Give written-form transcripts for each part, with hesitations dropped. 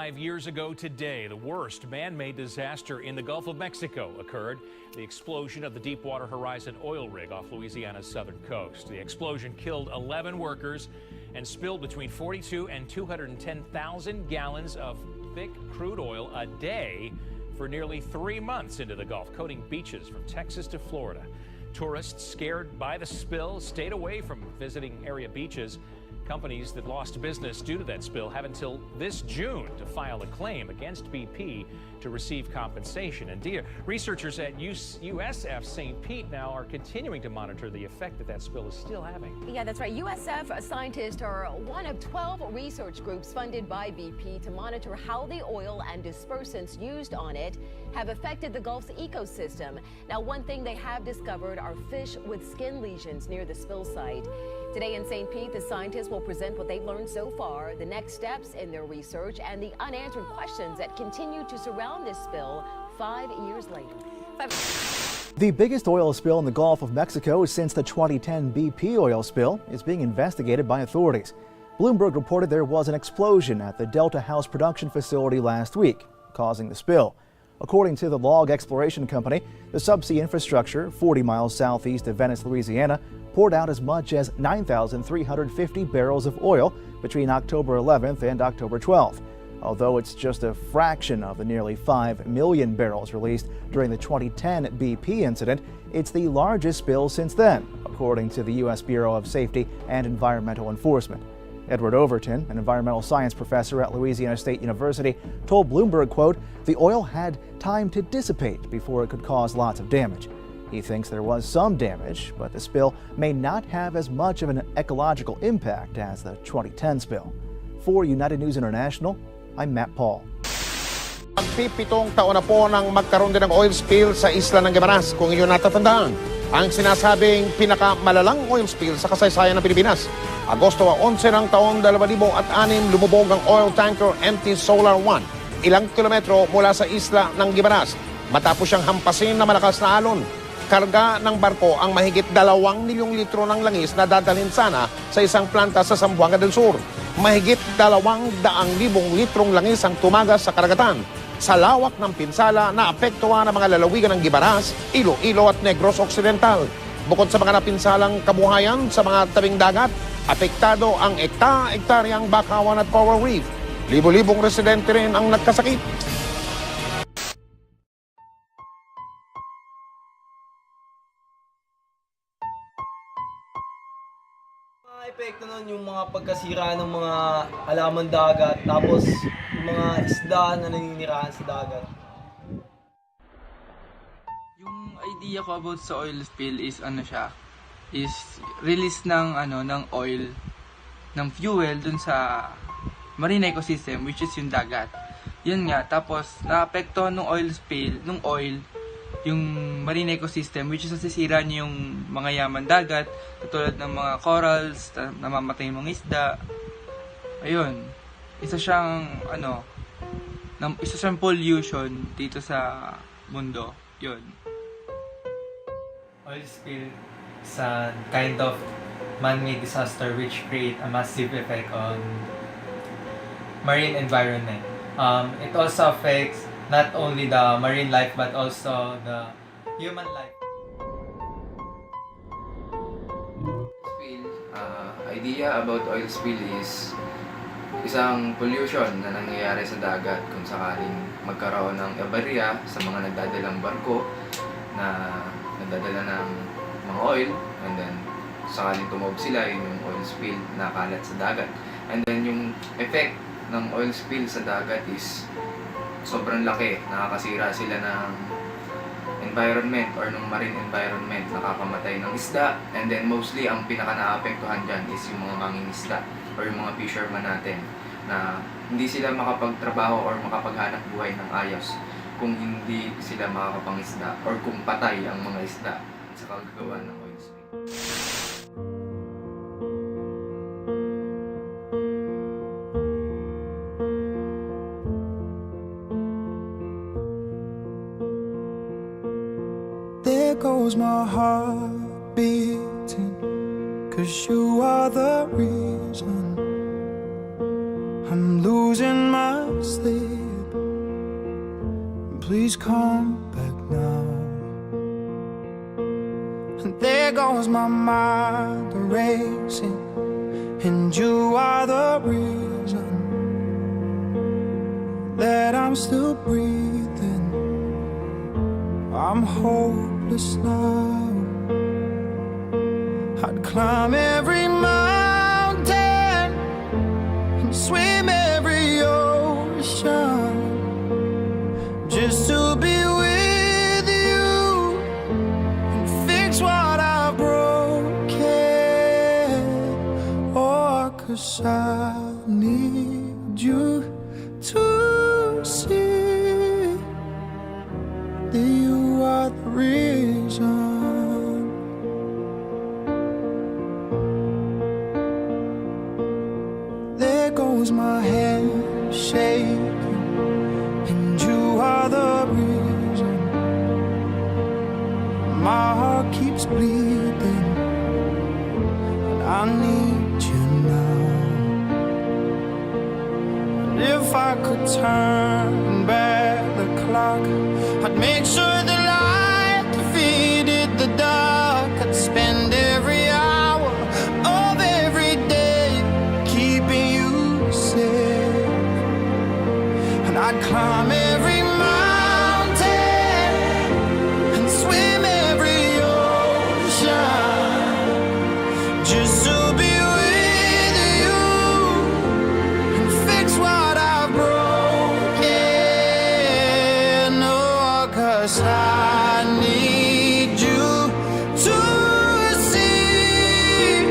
25 years ago today, the worst man-made disaster in the Gulf of Mexico occurred. The explosion of the Deepwater Horizon oil rig off Louisiana's southern coast. The explosion killed 11 workers and spilled between 42 and 210,000 gallons of thick crude oil a day for nearly 3 months into the Gulf, coating beaches from Texas to Florida. Tourists scared by the spill stayed away from visiting area beaches. Companies that lost business due to that spill have until this June to file a claim against BP to receive compensation. And researchers at USF St. Pete now are continuing to monitor the effect that spill is still having. Yeah, that's right. USF scientists are one of 12 research groups funded by BP to monitor how the oil and dispersants used on it have affected the Gulf's ecosystem. Now, one thing they have discovered are fish with skin lesions near the spill site. Today in St. Pete, the scientists will present what they've learned so far, the next steps in their research, and the unanswered questions that continue to surround this spill 5 years later. The biggest oil spill in the Gulf of Mexico since the 2010 BP oil spill is being investigated by authorities. Bloomberg reported there was an explosion at the Delta House production facility last week, causing the spill. According to the log exploration company, the subsea infrastructure 40 miles southeast of Venice, Louisiana, poured out as much as 9,350 barrels of oil between October 11th and October 12th. Although it's just a fraction of the nearly 5 million barrels released during the 2010 BP incident, it's the largest spill since then, according to the U.S. Bureau of Safety and Environmental Enforcement. Edward Overton, an environmental science professor at Louisiana State University, told Bloomberg, quote, "The oil had time to dissipate before it could cause lots of damage." He thinks there was some damage, but the spill may not have as much of an ecological impact as the 2010 spill. For United News International, I'm Matt Paul. Magpipitong taon na po nang magkaroon din ng oil spill sa isla ng Guimaras, kung iyon natatandaan. Ang sinasabing pinakamalalang oil spill sa kasaysayan ng Pilipinas. Agosto 11 ng taon 2006, lumubog ang oil tanker MT Solar 1, ilang kilometro mula sa isla ng Guimaras. Matapos siyang hampasin na malakas na alon. Karga ng barko ang mahigit 2 milyong litro ng langis na dadalhin sana sa isang planta sa Zamboanga del Sur. Mahigit 200,000 litrong langis ang tumagas sa karagatan. Sa lawak ng pinsala, naapektuhan ang mga lalawigan ng Guimaras, Iloilo at Negros Occidental. Bukod sa mga napinsalang kabuhayan sa mga tabing dagat, apektado ang ektaryang bakawan at coral reef. Libo-libong residente rin ang nagkasakit. Epekto nun yung mga pagkasira ng mga halaman dagat, tapos yung mga isda na naninirahan sa dagat. Yung idea ko about sa oil spill is is release ng oil, ng fuel dun sa marine ecosystem, which is yung dagat. Yun nga, tapos naapektuhan ng oil spill, yung marine ecosystem, which is nasisira niya yung mga yaman dagat, katulad ng mga corals, namamatay yung mga isda. Ayun, isa siyang pollution dito sa mundo. Yun. Oil spill is a kind of man-made disaster which create a massive effect on marine environment. It also affects not only the marine life but also the human life. Idea about oil spill is isang pollution na nangyayari sa dagat kung sakaling magkaroon ng aberya sa mga nagdadalang barko na nagdadala ng mga oil, and then sakaling tumob sila, yun yung oil spill na kalat sa dagat. And then yung effect ng oil spill sa dagat is sobrang laki. Nakakasira sila ng environment or ng marine environment, nakakamatay ng isda, and then mostly ang pinaka-naapektuhan dyan is yung mga mangingisda or yung mga fisherman natin na hindi sila makapagtrabaho or makapaghanap buhay ng ayos kung hindi sila makakapangisda or kung patay ang mga isda sa kagagawa ng oil spill. There goes my heart beating, 'cause you are the reason I'm losing my sleep. Please come back now. And there goes my mind racing, and you are the reason that I'm still breathing. I'm hopeless now. I'd climb every mountain and swim every ocean just to be with you and fix what I've broken. Oh, 'cause I need you to see that you are the reason. There goes my hand shaking, and you are the reason. My heart keeps bleeding, and I need you now. And if I could turn back the clock, I'd make sure the light defeated the dark. I'd spend every hour of every day keeping you safe, and I'd climb every mountain and swim every ocean just to be with you and fix what I've broken. Oh, 'cause I need you to see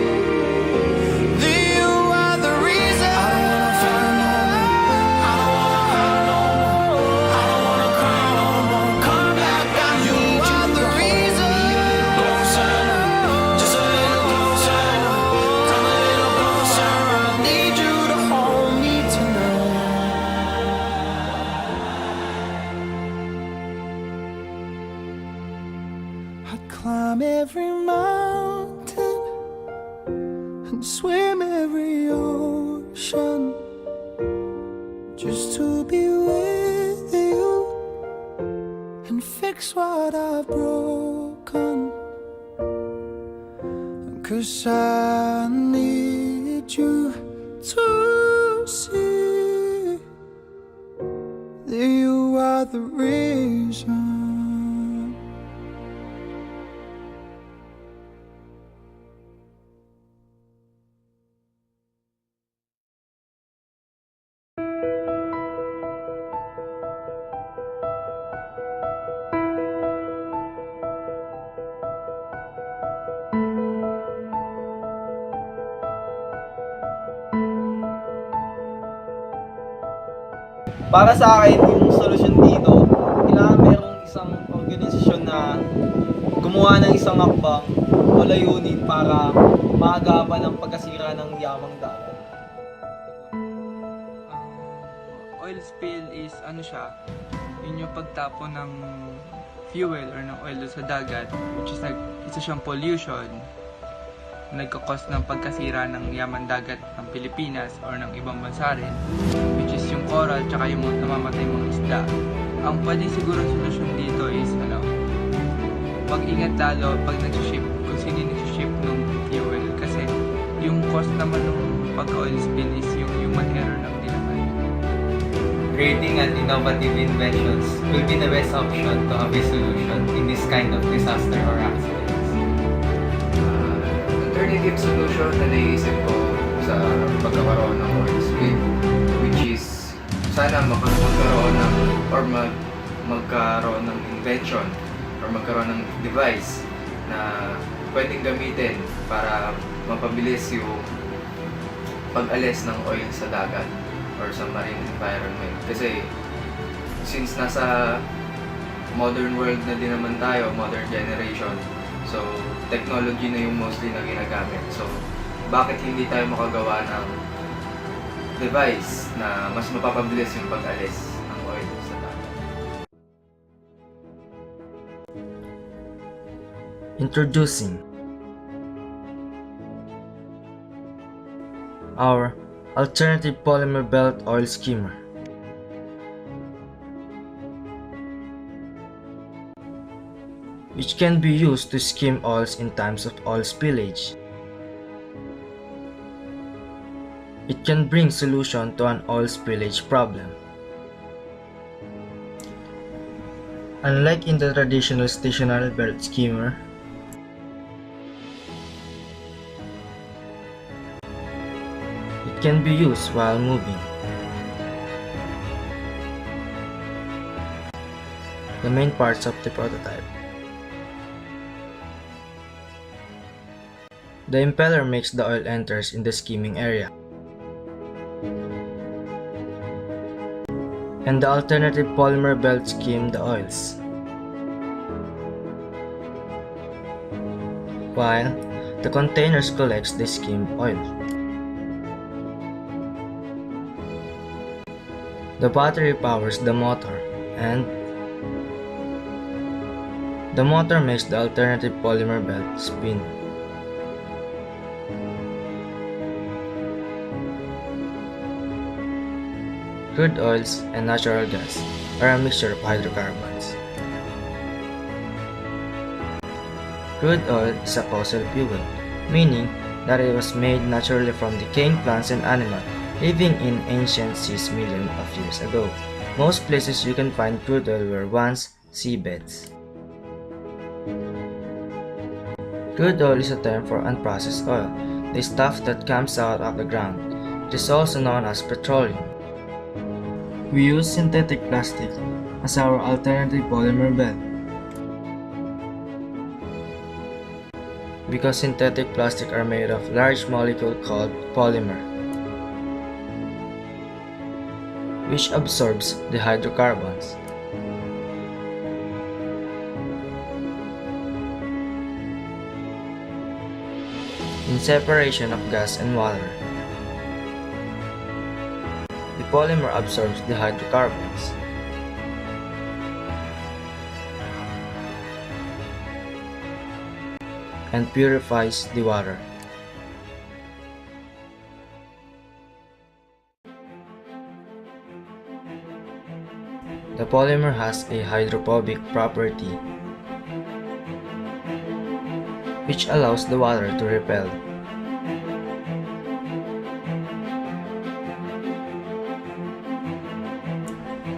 that you are the reason. I don't wanna fight no more. I don't wanna hurt no more. I don't wanna cry no more. Come back, I need you. Are the reason. Closer, just a little closer. Come a little closer. I need you to hold me tonight. I'd climb every mountain and swim every ocean just to be with you and fix what I've broken. 'Cause I need you to see that you are the reason. Para sa akin, yung solusyon dito, kailangan merong isang organisasyon na gumawa ng isang hakbang o layunin para maagapan ang pagkasira ng yamang dagat. Oil spill is ano siya, yun yung pagtapon ng fuel or ng oil sa dagat, which is isa siyang pollution, nagkakos ng pagkasira ng yaman dagat ng Pilipinas or ng ibang bansa rin, which is yung coral tsaka yung mga namamatay mga isda. Ang pwede siguro solusyon dito is pag-ingat lalo pag nag-ship, kung sino nag-ship ng fuel, kasi yung cost naman ng pagka-oil spill is yung human error lang din naman. Creating an innovative inventions will be the best option to have a solution in this kind of disaster or accidents. Alternative solution na naisip ko sa pagkakaroon ng oil spill, which is sana magkaroon ng invention or magkaroon ng device na pwedeng gamitin para mapabilis yung pag-alis ng oil sa dagat or sa marine environment. Kasi since nasa modern world na din naman tayo, modern generation, so technology na yung mostly na ginagamit. So bakit hindi tayo makagawa ng device na mas mapapabilis yung pag-alis ng oil sa dagat? Introducing our alternative polymer belt oil skimmer. which can be used to skim oils in times of oil spillage. It can bring solution to an oil spillage problem. Unlike in the traditional stationary belt skimmer, it can be used while moving. The main parts of the prototype. The impeller makes the oil enters in the skimming area, and the alternative polymer belt skim the oils, while the containers collects the skimmed oil. The battery powers the motor, and the motor makes the alternative polymer belt spin. Crude oils and natural gas are a mixture of hydrocarbons. Crude oil is a fossil fuel, meaning that it was made naturally from decaying plants and animals living in ancient seas millions of years ago. Most places you can find crude oil were once seabeds. Crude oil is a term for unprocessed oil, the stuff that comes out of the ground. It is also known as petroleum. We use synthetic plastic as our alternative polymer belt because synthetic plastic are made of large molecule called polymer, which absorbs the hydrocarbons. In separation of gas and water, the polymer absorbs the hydrocarbons. And purifies the water. The polymer has a hydrophobic property, which allows the water to repel.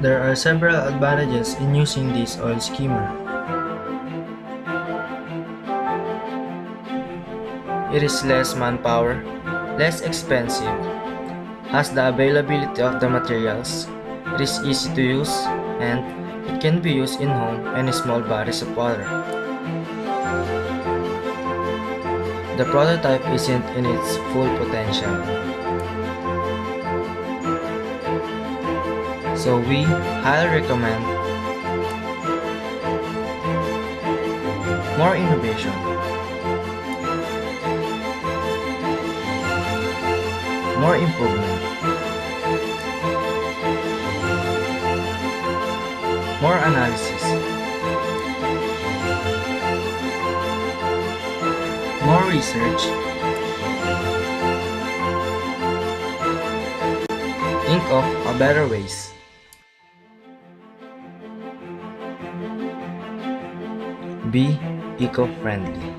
There are several advantages in using this oil skimmer. It is less manpower, less expensive, has the availability of the materials, it is easy to use, and it can be used in home and in small bodies of water. The prototype isn't in its full potential, so we highly recommend more innovation, more improvement, more analysis, more research, think of a better ways. Be eco-friendly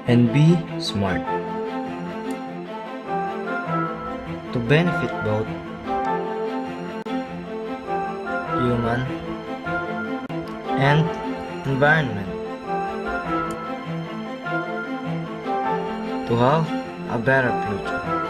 and be smart to benefit both human and environment, to have a better future.